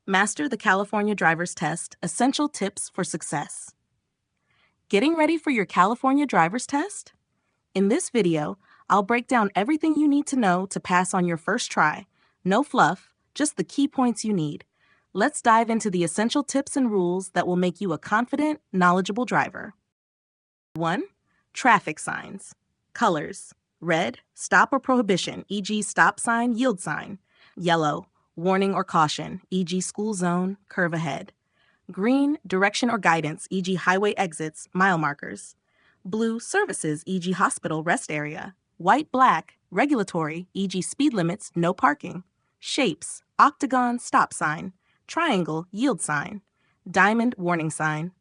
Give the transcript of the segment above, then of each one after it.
Master the California Driver's Test, Essential Tips for Success. Getting ready for your California Driver's Test? In this video, I'll break down everything you need to know to pass on your first try. No fluff, just the key points you need. Let's dive into the essential tips and rules that will make you a confident, knowledgeable driver. 1. Traffic signs. Colors. Red, stop or prohibition, e.g. stop sign, yield sign. Yellow, warning or caution, e.g. school zone, curve ahead. Green, direction or guidance, e.g. highway exits, mile markers. Blue, services, e.g. hospital, rest area. White, black, regulatory, e.g. speed limits, no parking. Shapes, octagon, stop sign. Triangle, yield sign. Diamond, warning sign.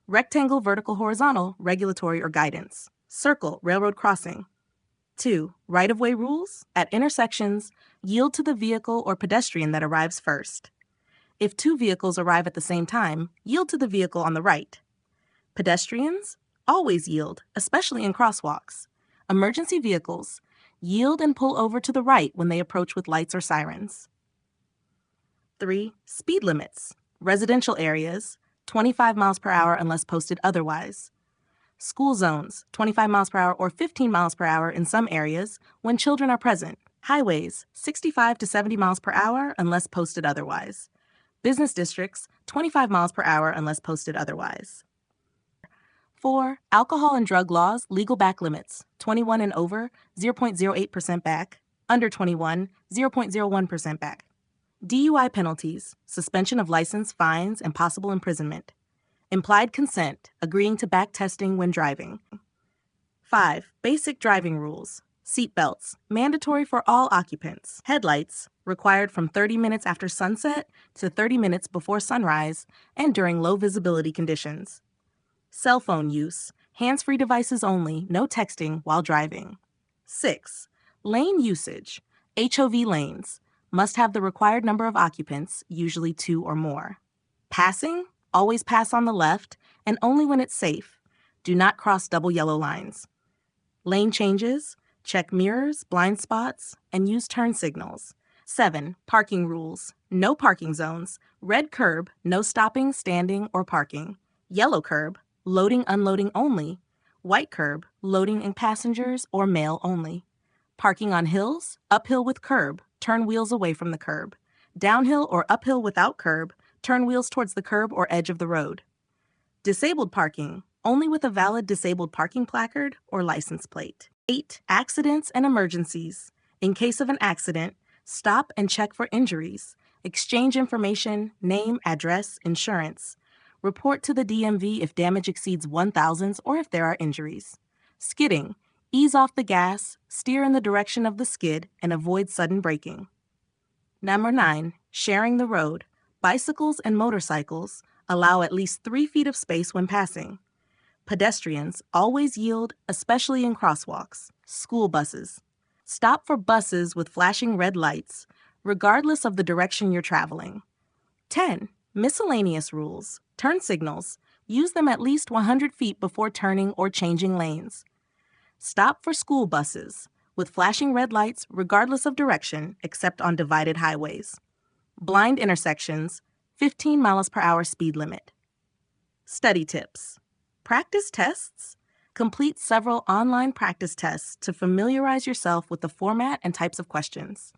Rectangle, vertical, horizontal, regulatory or guidance. Circle, railroad crossing. 2. Right-of-way rules. At intersections, yield to the vehicle or pedestrian that arrives first. If two vehicles arrive at the same time, yield to the vehicle on the right. Pedestrians, always yield, especially in crosswalks. Emergency vehicles, yield and pull over to the right when they approach with lights or sirens. 3. Speed limits. Residential areas, 25 miles per hour unless posted otherwise. School zones, 25 miles per hour or 15 miles per hour in some areas when children are present. Highways, 65 to 70 miles per hour unless posted otherwise. Business districts, 25 miles per hour unless posted otherwise. 4. Alcohol and drug laws, legal back limits. 21 and over, 0.08% back. Under 21, 0.01% back. DUI penalties, suspension of license, fines, and possible imprisonment. Implied consent, agreeing to back testing when driving. 5. Basic driving rules. Seat belts, mandatory for all occupants. Headlights, required from 30 minutes after sunset to 30 minutes before sunrise and during low visibility conditions. Cell phone use, hands-free devices only, no texting while driving. 6. Lane usage. HOV lanes, must have the required number of occupants, usually 2 or more. Passing, always pass on the left and only when it's safe. Do not cross double yellow lines. Lane changes, check mirrors, blind spots, and use turn signals. 7. Parking rules. No parking zones. Red curb, no stopping, standing, or parking. Yellow curb, loading, unloading only. White curb, loading and passengers or mail only. Parking on hills, uphill with curb, turn wheels away from the curb. Downhill or uphill without curb, turn wheels towards the curb or edge of the road. Disabled parking, only with a valid disabled parking placard or license plate. 8. Accidents and emergencies. In case of an accident, stop and check for injuries. Exchange information, name, address, insurance. Report to the DMV if damage exceeds 1,000 or if there are injuries. Skidding, ease off the gas, steer in the direction of the skid, and avoid sudden braking. Number 9. Sharing the road. Bicycles and motorcycles allow at least 3 feet of space when passing. Pedestrians always yield, especially in crosswalks. School buses. Stop for buses with flashing red lights, regardless of the direction you're traveling. 10. Miscellaneous rules. Turn signals. Use them at least 100 feet before turning or changing lanes. Stop for school buses with flashing red lights regardless of direction except on divided highways. Blind intersections, 15 miles per hour speed limit. Study tips. Practice tests. Complete several online practice tests to familiarize yourself with the format and types of questions.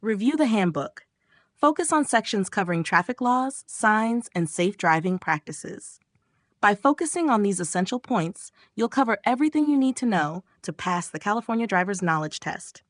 Review the handbook. Focus on sections covering traffic laws, signs, and safe driving practices. By focusing on these essential points, you'll cover everything you need to know to pass the California Driver's Knowledge Test.